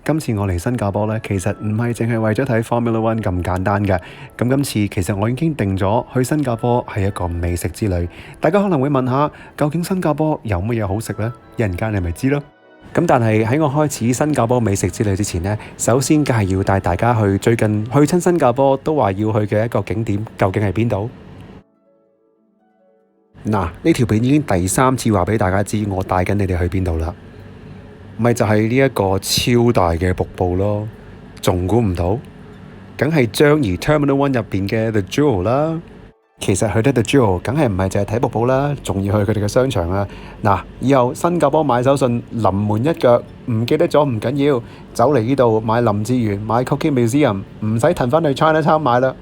今次我嚟新加坡咧，其實唔係淨係為咗睇 Formula One 咁簡單嘅。咁今次其實我已經定咗去新加坡係一個美食之旅。大家可能會問下，究竟新加坡有乜嘢好食呢？一陣間你咪知咯。咁但係喺我開始新加坡美食之旅之前呢，首先梗係要帶大家去最近去親新加坡都話要去嘅一個景點，究竟係邊度？嗱，呢條片已經第3次話俾大家知，我帶緊你哋去邊度啦。咪就係呢一個超大嘅瀑布咯，仲估唔到？梗係樟宜 Terminal 1入邊嘅 The Jewel 啦。其實去得 The Jewel 梗係唔係淨係睇瀑布啦，仲要去佢哋嘅商場啊！嗱，以後新加坡買手信臨門一腳，唔記得咗唔緊要，走嚟呢度買林志源、買 Cooking Museum，唔使騰返去 Chinatown 買啦。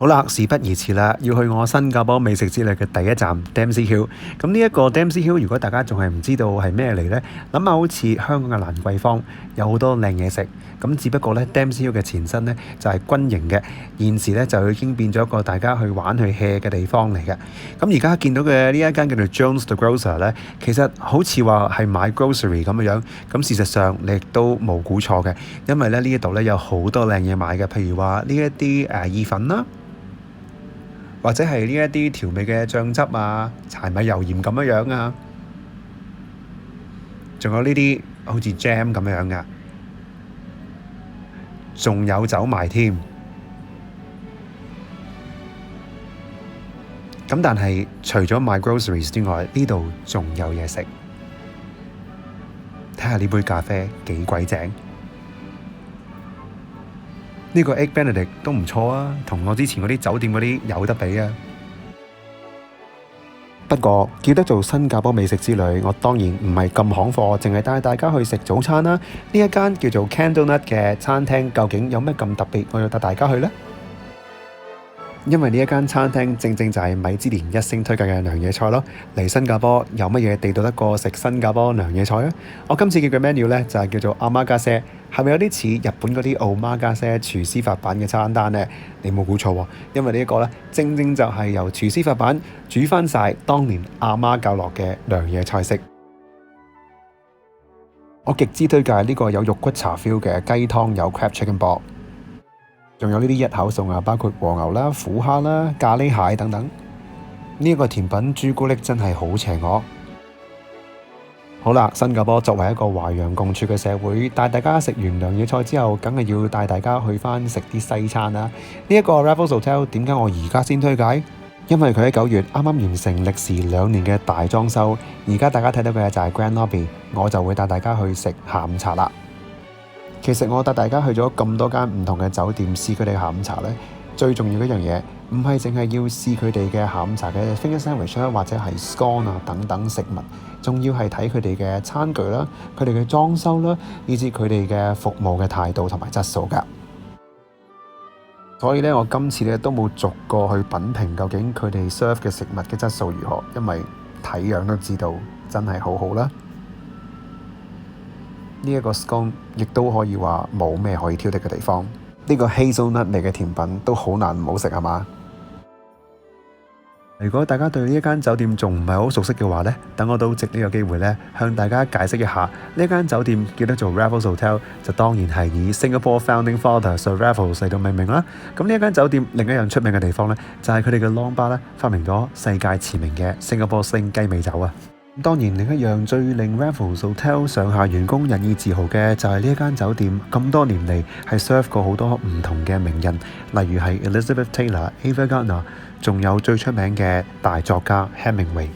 好啦，事不宜遲啦，要去我新加坡美食之旅嘅第一站 Dempsey Hill。咁呢一個 Dempsey Hill，如果大家仲係唔知道係咩嚟呢？諗下好似香港嘅蘭桂坊，有好多靚嘢食。咁只不過呢 Dempsey Hill 嘅前身呢，就係軍營嘅，現時呢，就已經變咗一個大家去玩去 hea 嘅地方嚟嘅。咁而家見到嘅呢一間叫做 Jones the Grocer 呢，其實好似話係買 grocery 咁樣。咁事實上你亦都冇估錯嘅，因為呢一度呢，有好多靚嘢買嘅，譬如話呢一啲意粉啦。或者係呢一啲調味嘅醬汁啊、柴米油鹽咁樣啊，仲有呢啲好似 jam 咁樣噶，仲有走埋添。咁但係除咗賣 groceries 之外，呢度仲有嘢食。睇下呢杯咖啡幾鬼正！呢個 Egg Benedict 都唔錯啊，同我之前嗰啲酒店嗰啲有得比啊。不過叫得做新加坡美食之旅，我當然唔係咁行貨，淨係帶大家去食早餐啦。呢一間叫做 Candlenut 嘅餐廳，究竟有咩咁特別？我要帶大家去呢。因為呢一間餐廳正正就係米芝蓮1星推介嘅娘惹菜咯。嚟新加坡有乜嘢地道得過食新加坡娘惹菜啊？我今次嘅 menu 呢，就係叫做阿媽家姐，係咪有啲似日本嗰啲奧媽家姐廚師發辦嘅餐單呢？你冇估錯喎，因為呢一個呢，正正就係由廚師發辦煮翻晒當年阿媽教落嘅娘惹菜式。我極之推介呢個有肉骨茶 feel 嘅雞湯有 crab chicken ball。仲有呢啲一口餸啊，包括和牛啦、虎蝦啦、咖喱蟹等等。呢一個甜品朱古力真係好邪惡。好啦，新加坡作為一個華洋共處嘅社會，帶大家食完娘惹菜之後，梗係要帶大家去返食啲西餐啦。呢一個 Raffles Hotel 點解我而家先推介？因為佢喺9月啱啱完成歷時2年嘅大裝修，而家大家睇到嘅就係 Grand Lobby，我就會帶大家去食下午茶啦。其實我帶大家去咗咁多間唔同嘅酒店試佢哋嘅下午茶呢，最重要嘅一樣嘢唔係淨係要試佢哋嘅下午茶嘅 finger sandwich 啦，或者係 scone 啊等等食物，仲要係睇佢哋嘅餐具啦、佢哋嘅裝修啦，以至佢哋嘅服務嘅態度同埋質素㗎。所以呢，我今次呢都冇逐個去品評究竟佢哋 serve 嘅食物嘅質素如何，因為睇樣都知道真係好好啦。呢一個 scone 亦都可以話冇咩可以挑剔嘅地方。呢個 hazelnut 味嘅甜品都好難唔好食係嘛？如果大家對呢一間酒店仲唔係好熟悉嘅話呢，等我都藉呢個機會呢，向大家解釋一下呢間酒店叫得做 Raffles Hotel，就當然係以 Singapore Founding Father Sir Raffles 嚟到命名啦。咁呢一間酒店另一樣出名嘅地方呢，就係佢哋嘅 Long Bar 呢，發明咗世界馳名嘅 Singapore Sling 雞尾酒啊！當然，另一樣最令 Raffles Hotel 上下員工引以自豪嘅就係呢一間酒店咁多年嚟係 serve 過好多唔同嘅名人，例如係 Elizabeth Taylor、Ava Gardner， 仲有最出名嘅大作家 Hemingway。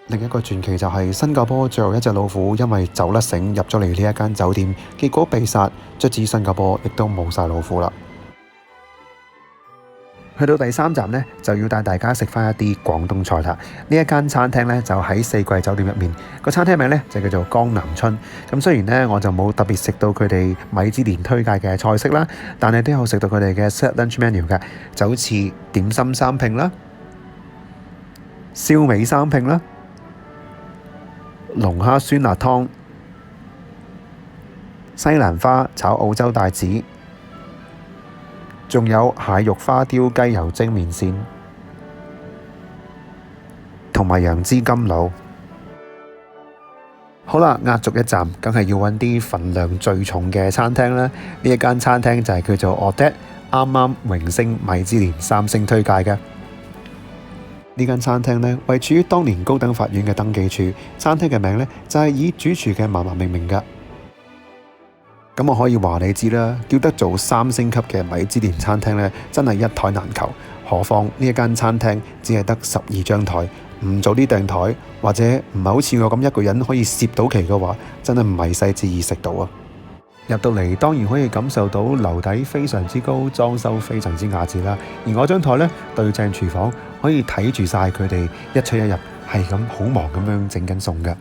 另一個傳奇就係新加坡最後一隻老虎因為走甩繩入咗嚟呢一間酒店，結果被殺，卒之新加坡亦都冇晒老虎啦。去到第3站呢，就要帶大家食返一啲廣東菜啦。呢一間餐廳呢，就喺四季酒店入面，個餐廳名呢，就叫做江南春。咁雖然呢，我就冇特別食到佢哋米芝蓮推介嘅菜式啦，但係都有食到佢哋嘅 set lunch menu 嘅，就好似點心三拼啦、燒味三拼啦、龍蝦酸辣湯、西蘭花炒澳洲帶子。仲有蟹肉花雕雞油蒸麵線，同埋楊枝甘露。好好啦，壓軸一站，梗係要揾啲份量最重嘅餐廳啦。呢一間餐廳就係叫做 Audette，啱啱榮升米芝蓮3星推介嘅。呢間餐廳呢，位處於當年高等法院嘅登記處，餐廳嘅名呢，就係以主廚嘅嫲嫲命名㗎。咁我可以話你知啦，叫得做3星級嘅米芝蓮餐廳呢，真係一台難求。何況呢一間餐廳只係得12張台，唔早啲訂台，或者唔係好似我咁一個人可以攝到期嘅話，真係唔係細至易食到啊！入到嚟當然可以感受到樓底非常之高，裝修非常之雅致啦。而我張台呢，對正廚房，可以睇住晒佢哋一出一入，係咁好忙咁樣整緊餸㗎。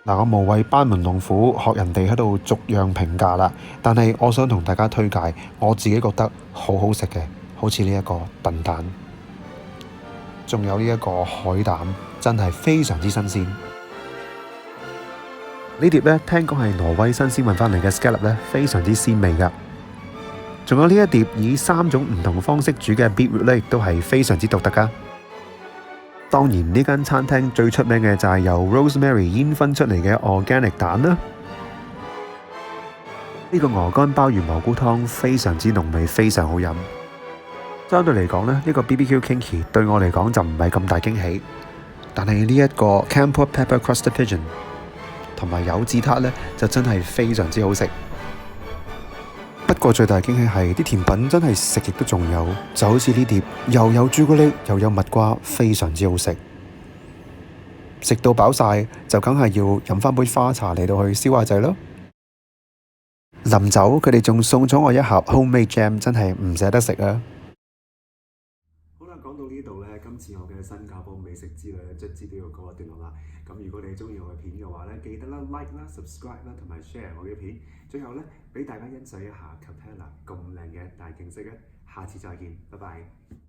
嗱，我無謂班門弄斧學人哋喺度逐樣評價啦，但係我想同大家推介我自己覺得好好食嘅，好似呢一個燉蛋，仲有呢一個海膽，真係非常之新鮮。呢碟呢，聽講係挪威新鮮運返嚟嘅 scallop 呢，非常之鮮味㗎。仲有呢一碟以3種唔同方式煮嘅 beetroot 呢，亦都係非常之獨特㗎。當然呢間餐廳最出名嘅就係由 Rosemary 煙燻出嚟嘅 organic 蛋啦。呢個鵝肝鮑魚蘑菇湯非常之濃味，非常好飲。相對嚟講呢，呢個 BBQ Kinky 對我嚟講就唔係咁大驚喜，但係呢一個 Camper Pepper Crusted Pigeon 同埋柚子撻呢，就真係非常之好食。不過最大驚喜係啲甜品真係食極都仲有，就好似呢碟又有朱古力又有蜜瓜，非常之好食。食到飽晒就梗係要飲返杯花茶嚟到去消下滯咯。臨走佢哋仲送咗我一盒 homemade jam， 真係唔捨得食啊！好啦，講到呢度呢，今次我嘅新加坡美食之旅呢，卒之都要告一段落啦。咁如果你中意我嘅片嘅話呢，記得啦 like 啦 subscribe 啦同埋 share 我嘅片。最後呢，俾大家欣賞一下 Capella 咁靚嘅大景色啊！下次再見，拜拜。